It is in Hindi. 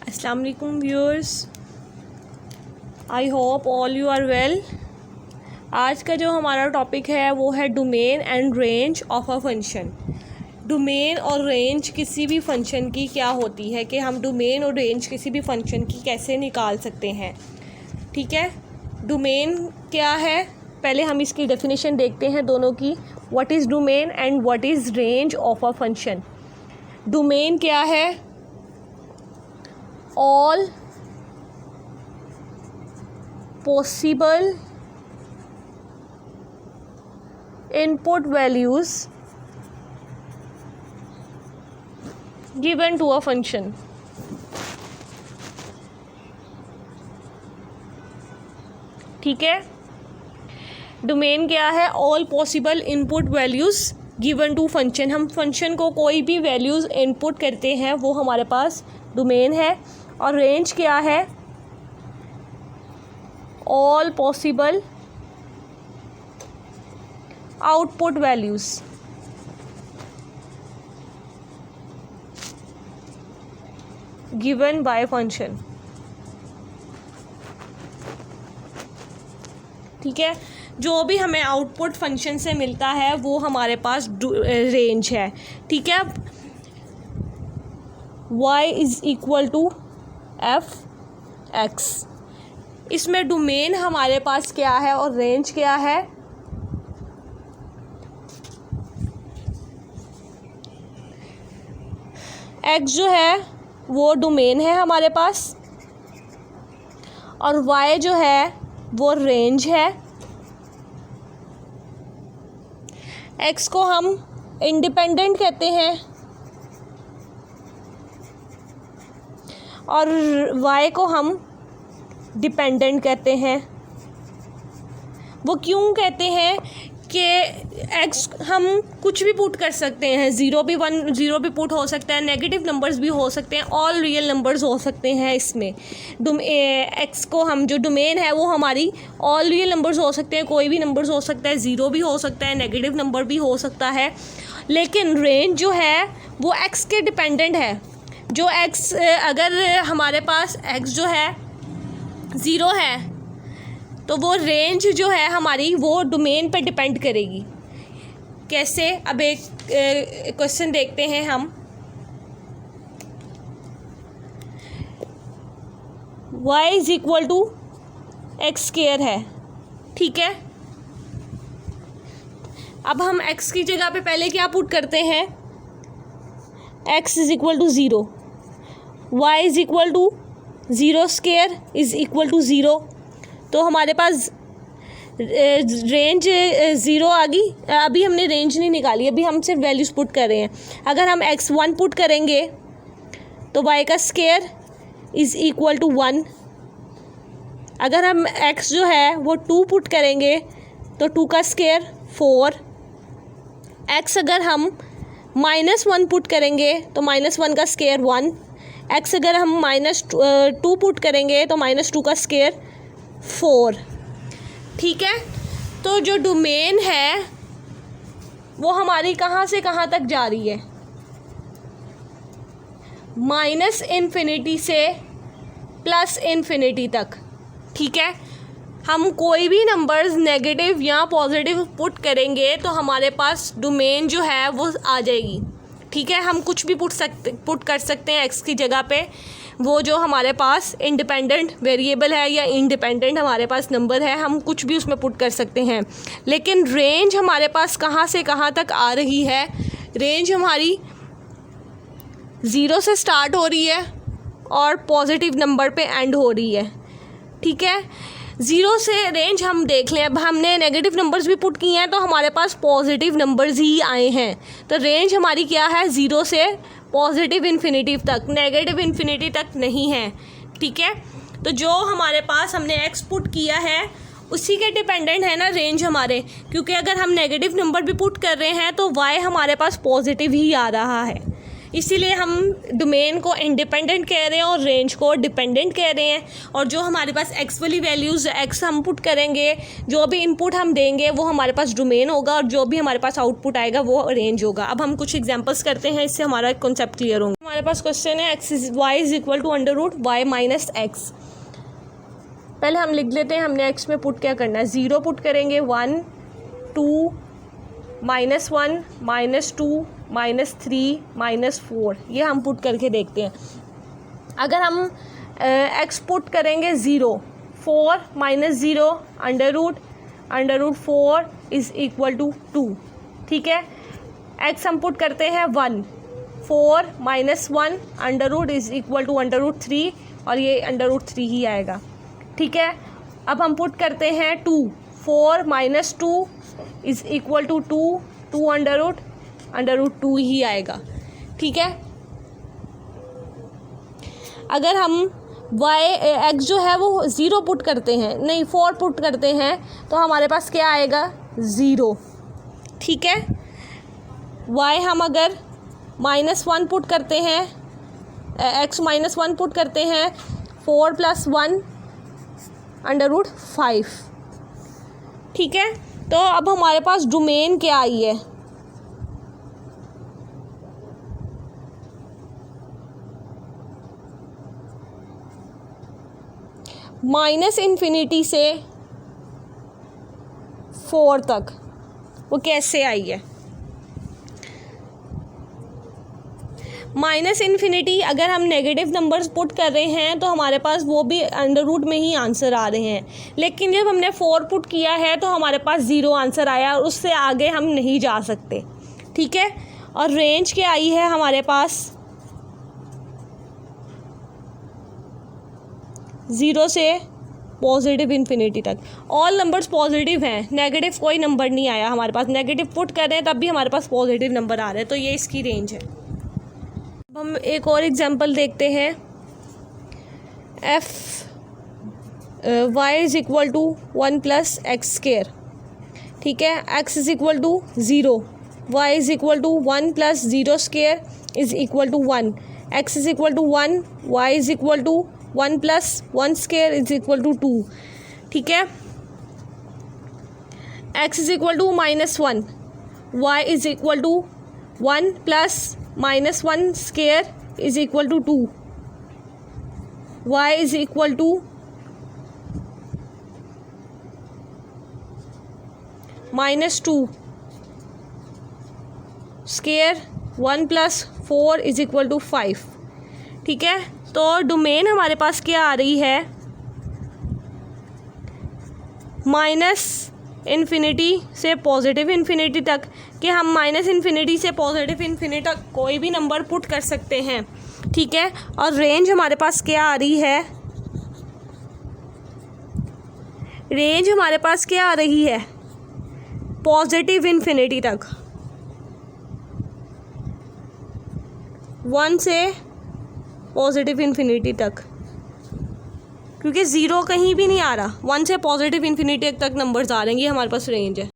अस्सलाम वालेकुम viewers, I hope all you are well. आज का जो हमारा टॉपिक है वो है domain and range of a function. Domain और रेंज किसी भी फंक्शन की क्या होती है कि हम डोमेन और रेंज किसी भी फंक्शन की कैसे निकाल सकते हैं। ठीक है, डोमेन क्या है, पहले हम इसकी डेफिनेशन देखते हैं दोनों की। What is domain and what is range of a function. Domain क्या है? all possible input values given to a function। ठीक है, डोमेन क्या है? All possible input values given to function. हम फंक्शन को कोई भी वैल्यूज़ इनपुट करते हैं वो हमारे पास डोमेन है। और रेंज क्या है? All possible output values. Given by function. ठीक है, जो भी हमें आउटपुट फंक्शन से मिलता है वो हमारे पास रेंज है। ठीक है, y is equal to F X. इसमें डोमेन हमारे पास क्या है और रेंज क्या है? x जो है वो डोमेन है हमारे पास और y जो है वो रेंज है। x को हम इंडिपेंडेंट कहते हैं और y को हम डिपेंडेंट कहते हैं। वो क्यों कहते हैं कि x हम कुछ भी पुट कर सकते हैं, ज़ीरो भी पुट हो सकता है, नेगेटिव नंबर्स भी हो सकते हैं, ऑल रियल नंबर्स हो सकते हैं। इसमें x को हम जो डोमेन है वो हमारी ऑल रियल नंबर्स हो सकते हैं, कोई भी नंबर्स हो सकता है, ज़ीरो भी हो सकता है, नेगेटिव नंबर भी हो सकता है। लेकिन रेंज जो है वो x के डिपेंडेंट है। जो x, अगर हमारे पास x जो है ज़ीरो है तो वो रेंज जो है हमारी वो डोमेन पे डिपेंड करेगी। कैसे? अब एक क्वेश्चन देखते हैं हम। y is equal to X square है। ठीक है, अब हम x की जगह पे पहले क्या पुट करते हैं? x is equal to zero, y is equal to zero square is equal to zero. तो हमारे पास रेंज ज़ीरो आ गई। अभी हमने रेंज नहीं निकाली, अभी हम सिर्फ वैल्यूज़ पुट कर रहे हैं। अगर हम x1 पुट करेंगे तो y का स्क्वायर इज़ इक्वल टू 1। अगर हम x जो है वो 2 पुट करेंगे तो 2 का स्क्वायर 4। x अगर हम -1 पुट करेंगे तो -1 का स्क्वायर 1। x अगर हम -2 पुट करेंगे तो -2 का स्क्वायर 4। ठीक है, तो जो डोमेन है वो हमारी कहाँ से कहाँ तक जा रही है? -इन्फिनिटी से +इन्फिनिटी तक। ठीक है, हम कोई भी नंबर्स नेगेटिव या पॉजिटिव पुट करेंगे तो हमारे पास डोमेन जो है वो आ जाएगी। ठीक है, हम कुछ भी पुट कर सकते हैं x की जगह पे। वो जो हमारे पास इंडिपेंडेंट वेरिएबल है या इंडिपेंडेंट हमारे पास नंबर है, हम कुछ भी उसमें पुट कर सकते हैं। लेकिन रेंज हमारे पास कहाँ से कहाँ तक आ रही है? रेंज हमारी ज़ीरो से स्टार्ट हो रही है और पॉजिटिव नंबर पे एंड हो रही है। ठीक है, ज़ीरो से रेंज हम देख लें। अब हमने नेगेटिव नंबर्स भी पुट किए हैं तो हमारे पास पॉजिटिव नंबर्स ही आए हैं। तो रेंज हमारी क्या है? ज़ीरो से पॉजिटिव इन्फिनिटी तक, नेगेटिव इन्फिनिटी तक नहीं है। ठीक है, तो जो हमारे पास हमने x पुट किया है उसी के डिपेंडेंट है ना रेंज हमारे, क्योंकि अगर हम नेगेटिव नंबर भी पुट कर रहे हैं तो y हमारे पास पॉजिटिव ही आ रहा है। इसीलिए हम डोमेन को इंडिपेंडेंट कह रहे हैं और रेंज को डिपेंडेंट कह रहे हैं। और जो हमारे पास एक्स वाली वैल्यूज़ एक्स हम पुट करेंगे, जो भी इनपुट हम देंगे वो हमारे पास डोमेन होगा और जो भी हमारे पास आउटपुट आएगा वो रेंज होगा। अब हम कुछ एग्जांपल्स करते हैं, इससे हमारा कॉन्सेप्ट क्लियर होगा। हमारे पास क्वेश्चन है Y is equal to under root Y minus X. पहले हम लिख लेते हैं हमने एक्स में पुट क्या करना है। 0 पुट करेंगे, 1 2 -1 -2 -3 -4, ये हम पुट करके देखते हैं। अगर हम एक्स पुट करेंगे 0, 4 -0 under root 4 is equal to 2। ठीक है, एक्स हम पुट करते हैं 1, 4 -1 under root is equal to under root 3 और ये अंडर रूट 3 ही आएगा। ठीक है, अब हम पुट करते हैं 2, 4 -2 is equal to 2 under root 2 ही आएगा। ठीक है, अगर हम एक्स जो है वो 0 पुट करते हैं, नहीं 4 पुट करते हैं, तो हमारे पास क्या आएगा 0। ठीक है, वाई हम अगर -1 पुट करते हैं, एक्स -1 पुट करते हैं, 4 + 1 अंडर रूट 5। ठीक है, तो अब हमारे पास डोमेन क्या आई है, -∞ से 4 तक, वो कैसे आई है। -∞ अगर हम नेगेटिव नंबर्स पुट कर रहे हैं तो हमारे पास वो भी अंडर रूट में ही आंसर आ रहे हैं, लेकिन जब हमने 4 पुट किया है तो हमारे पास 0 आंसर आया और उससे आगे हम नहीं जा सकते। ठीक है, और रेंज क्या आई है हमारे पास 0 से +∞ तक। ऑल नंबर्स पॉजिटिव हैं, नेगेटिव कोई नंबर नहीं आया हमारे पास। नेगेटिव पुट कर रहे हैं तब भी हमारे पास पॉजिटिव नंबर आ रहे हैं, तो ये इसकी रेंज है। अब हम एक और एग्जांपल देखते हैं। Y is equal to 1 + x²। ठीक है, x is equal to 0, Y is equal to 1 + 0² is equal to 1, x is equal to 1, Y is equal to 1 + 1² is equal to 2। ठीक है, x is equal to -1, Y is equal to 1 + -1² is equal to 2, y is equal to -2² 1 + 4 is equal to 5। ठीक है, तो डोमेन हमारे पास क्या आ रही है -∞ से +∞ तक, कि हम -∞ से +∞ तक कोई भी नंबर पुट कर सकते हैं। ठीक है, और रेंज हमारे पास क्या आ रही है, रेंज हमारे पास क्या आ रही है +∞ तक, 1 से +∞ तक, क्योंकि 0 कहीं भी नहीं आ रहा, 1 से +∞ तक नंबर्स आ रहे हैं, ये हमारे पास रेंज है।